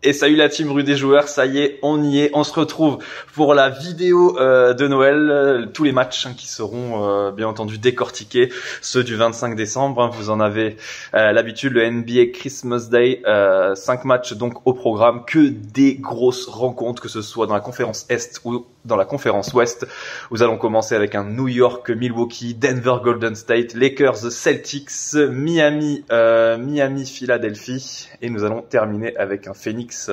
Et salut la team rue des joueurs, ça y est, on y est, on se retrouve pour la vidéo de Noël, tous les matchs qui seront bien entendu décortiqués, ceux du 25 décembre, vous en avez l'habitude, le NBA Christmas Day, 5 matchs donc au programme, que des grosses rencontres, que ce soit dans la conférence Est ou dans la conférence Ouest. Nous allons commencer avec un New York Milwaukee, Denver Golden State, Lakers Celtics, Miami Philadelphie, et nous allons terminer avec un Phoenix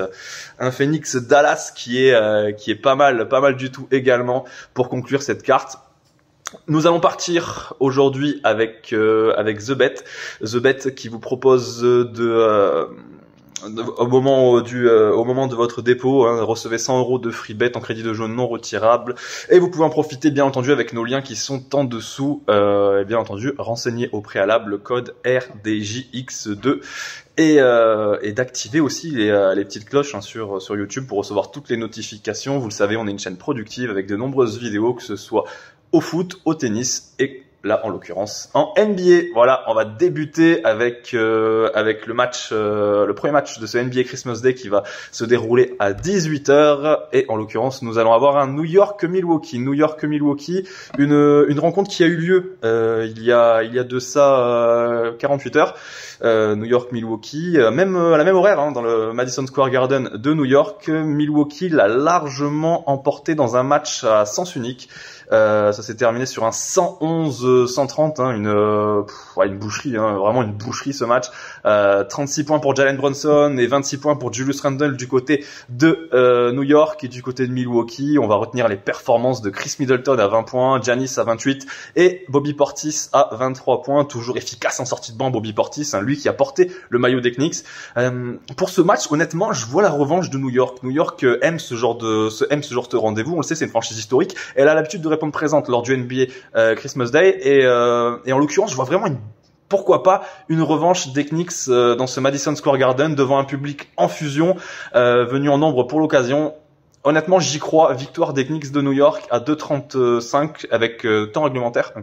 Dallas qui est pas mal du tout également pour conclure cette carte. Nous allons partir aujourd'hui avec The Bet qui vous propose au moment de votre dépôt, recevez 100 € de free bet en crédit de jeu non retirable, et vous pouvez en profiter bien entendu avec nos liens qui sont en dessous, et bien entendu renseignez au préalable le code RDJX2 et d'activer aussi les petites cloches sur YouTube pour recevoir toutes les notifications. Vous le savez, on est une chaîne productive avec de nombreuses vidéos, que ce soit au foot, au tennis et là en l'occurrence en NBA. Voilà, on va débuter avec le match, le premier match de ce NBA Christmas Day qui va se dérouler à 18h, et en l'occurrence nous allons avoir un New York Milwaukee, une rencontre qui a eu lieu il y a de ça 48 heures. New York Milwaukee, même à la même horaire, dans le Madison Square Garden de New York. Milwaukee l'a largement emporté dans un match à sens unique. Ça s'est terminé sur un 111-130, une boucherie, vraiment une boucherie ce match. 36 points pour Jalen Brunson et 26 points pour Julius Randle du côté de New York, et du côté de Milwaukee, on va retenir les performances de Chris Middleton à 20 points, Giannis à 28 et Bobby Portis à 23 points. Toujours efficace en sortie de banc Bobby Portis, lui qui a porté le maillot des Knicks. Pour ce match, honnêtement, je vois la revanche de New York. New York aime ce genre de rendez-vous. On le sait, c'est une franchise historique. Elle a l'habitude de répondre présente lors du NBA Christmas Day, et en l'occurrence, je vois vraiment pourquoi pas une revanche des Knicks dans ce Madison Square Garden devant un public en fusion venu en nombre pour l'occasion. Honnêtement, j'y crois. Victoire des Knicks de New York à 2,35 avec temps réglementaire.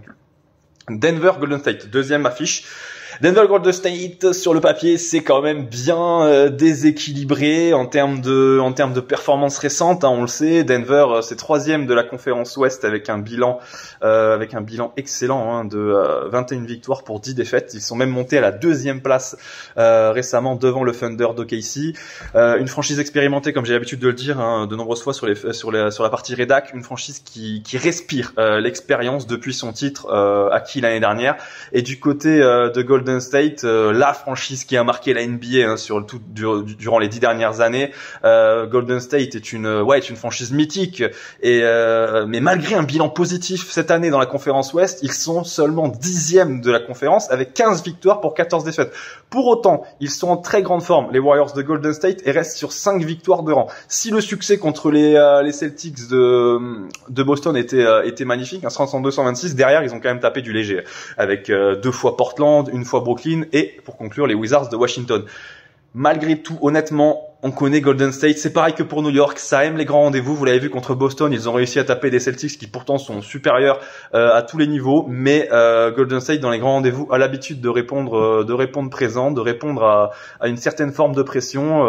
Denver Golden State, deuxième affiche. Denver Golden State, sur le papier, c'est quand même bien déséquilibré en termes de performances récentes. On le sait, Denver, c'est troisième de la conférence Ouest avec un bilan excellent de 21 victoires pour 10 défaites. Ils sont même montés à la deuxième place récemment devant le Thunder d'OKC. Une franchise expérimentée, comme j'ai l'habitude de le dire de nombreuses fois sur la partie rédac, une franchise qui respire l'expérience depuis son titre acquis l'année dernière. Et du côté de Golden State, la franchise qui a marqué la NBA durant les 10 dernières années. Golden State est une franchise mythique, mais malgré un bilan positif cette année dans la conférence Ouest, ils sont seulement 10e de la conférence avec 15 victoires pour 14 défaites. Pour autant, ils sont en très grande forme, les Warriors de Golden State, et restent sur 5 victoires de rang. Si le succès contre les Celtics de Boston était magnifique, 132-126, derrière ils ont quand même tapé du léger avec 2 fois Portland, une fois Brooklyn, et pour conclure les Wizards de Washington. Malgré tout, honnêtement, on connaît Golden State, c'est pareil que pour New York, ça aime les grands rendez-vous. Vous l'avez vu contre Boston, ils ont réussi à taper des Celtics qui pourtant sont supérieurs à tous les niveaux, mais Golden State dans les grands rendez-vous a l'habitude de répondre présent, de répondre à une certaine forme de pression,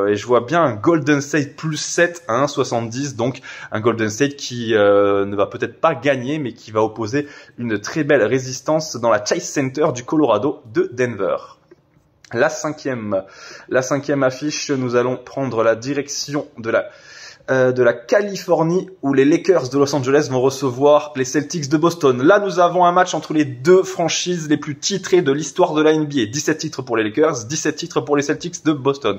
et je vois bien un Golden State plus 7 à 1,70, donc un Golden State qui ne va peut-être pas gagner, mais qui va opposer une très belle résistance dans la Chase Center du Colorado de Denver. La cinquième affiche, nous allons prendre la direction de la Californie, où les Lakers de Los Angeles vont recevoir les Celtics de Boston. Là, nous avons un match entre les deux franchises les plus titrées de l'histoire de la NBA. 17 titres pour les Lakers, 17 titres pour les Celtics de Boston.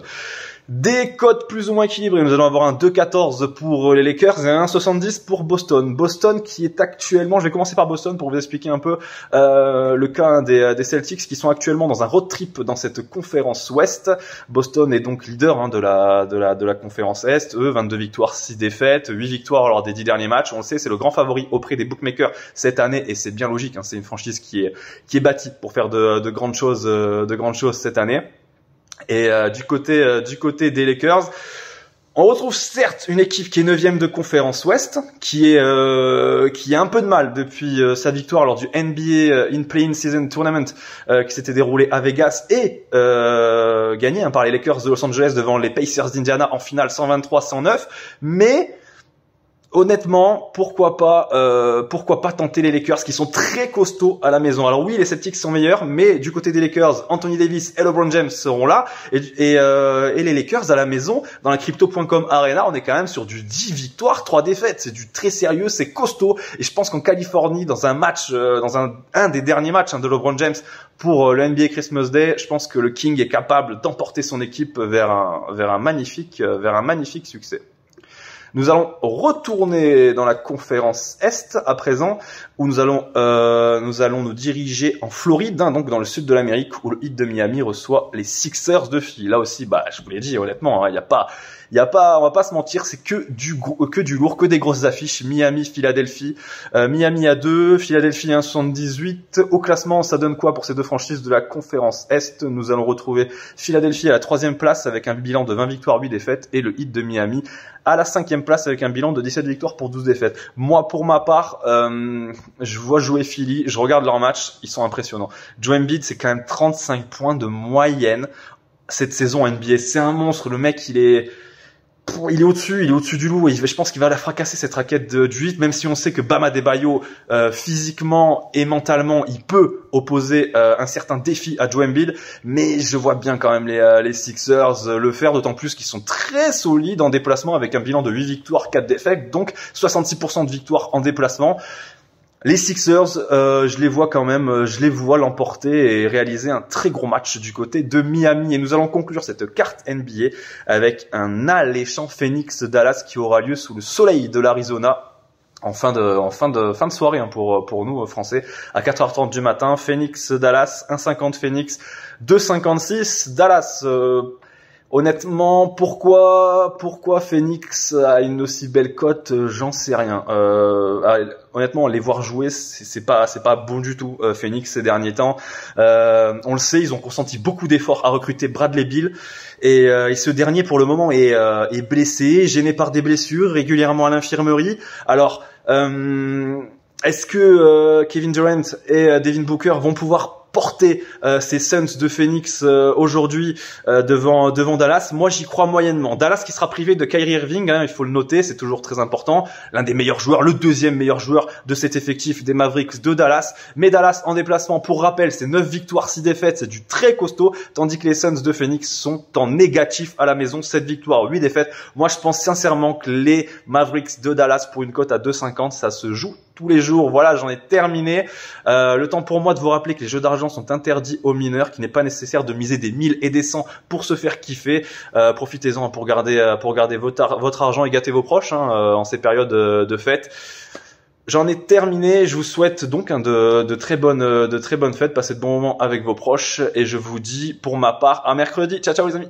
Des cotes plus ou moins équilibrées. Nous allons avoir un 2,14 pour les Lakers et un 1,70 pour Boston. Boston qui est actuellement, je vais commencer par Boston pour vous expliquer un peu le cas des Celtics qui sont actuellement dans un road trip dans cette conférence Ouest. Boston est donc leader de la conférence Est. Eux, 22 victoires, 6 défaites, 8 victoires lors des 10 derniers matchs. On le sait, c'est le grand favori auprès des bookmakers cette année, et c'est bien logique. C'est une franchise qui est bâtie pour faire de grandes choses cette année. Et du côté des Lakers, On retrouve certes une équipe qui est 9e de conférence Ouest, qui a un peu de mal depuis sa victoire lors du NBA In-Play-In Season Tournament qui s'était déroulé à Vegas et gagné par les Lakers de Los Angeles devant les Pacers d'Indiana en finale 123-109, mais honnêtement, pourquoi pas tenter les Lakers qui sont très costauds à la maison. Alors oui, les Celtics sont meilleurs, mais du côté des Lakers, Anthony Davis et LeBron James seront là, et les Lakers à la maison, dans la Crypto.com Arena, on est quand même sur du 10 victoires, 3 défaites. C'est du très sérieux, c'est costaud, et je pense qu'en Californie, dans un match, dans un des derniers matchs de LeBron James pour le NBA Christmas Day, je pense que le King est capable d'emporter son équipe vers un magnifique succès. Nous allons retourner dans la conférence Est à présent, où nous allons nous diriger en Floride, donc dans le sud de l'Amérique, où le Heat de Miami reçoit les Sixers de Philly. Là aussi, je vous l'ai dit honnêtement, on va pas se mentir, c'est que du lourd, que des grosses affiches. Miami, Philadelphie, Miami à 2, Philadelphie à 1,78. Au classement, ça donne quoi pour ces deux franchises de la conférence Est? Nous allons retrouver Philadelphie à la 3e place avec un bilan de 20 victoires, 8 défaites, et le Heat de Miami à la 5e place avec un bilan de 17 victoires pour 12 défaites. Moi, pour ma part, je vois jouer Philly, je regarde leurs matchs, ils sont impressionnants. Joel Embiid, c'est quand même 35 points de moyenne cette saison NBA. C'est un monstre, le mec, il est au-dessus du lot, et je pense qu'il va la fracasser cette raquette du 8, même si on sait que Bam Adebayo, physiquement et mentalement, il peut opposer un certain défi à Joel Embiid, mais je vois bien quand même les Sixers le faire, d'autant plus qu'ils sont très solides en déplacement avec un bilan de 8 victoires, 4 défaites, donc 66% de victoires en déplacement. Les Sixers, je les vois l'emporter et réaliser un très gros match du côté de Miami. Et nous allons conclure cette carte NBA avec un alléchant Phoenix-Dallas qui aura lieu sous le soleil de l'Arizona en fin de soirée pour nous Français à 4h30 du matin. Phoenix-Dallas, 1,50 Phoenix, 2,56 Dallas. Honnêtement, pourquoi Phoenix a une aussi belle cote, j'en sais rien. Honnêtement, les voir jouer, c'est pas bon du tout. Phoenix ces derniers temps, on le sait, ils ont consenti beaucoup d'efforts à recruter Bradley Beal, et ce dernier pour le moment est blessé, gêné par des blessures, régulièrement à l'infirmerie. Alors, est-ce que Kevin Durant et Devin Booker vont pouvoir porter ces Suns de Phoenix aujourd'hui devant Dallas? Moi, j'y crois moyennement. Dallas qui sera privé de Kyrie Irving, il faut le noter, c'est toujours très important. L'un des meilleurs joueurs, le deuxième meilleur joueur de cet effectif des Mavericks de Dallas. Mais Dallas en déplacement, pour rappel, c'est 9 victoires, 6 défaites, c'est du très costaud, tandis que les Suns de Phoenix sont en négatif à la maison, 7 victoires, 8 défaites. Moi, je pense sincèrement que les Mavericks de Dallas pour une cote à 2,50, ça se joue tous les jours. Voilà, j'en ai terminé. Le temps pour moi de vous rappeler que les jeux d'argent sont interdits aux mineurs, qu'il n'est pas nécessaire de miser des 1000 et des 100 pour se faire kiffer. Profitez-en pour garder votre argent et gâter vos proches en ces périodes de fêtes. J'en ai terminé. Je vous souhaite donc de très bonnes fêtes. Passez de bons moments avec vos proches, et je vous dis pour ma part à mercredi. Ciao ciao les amis.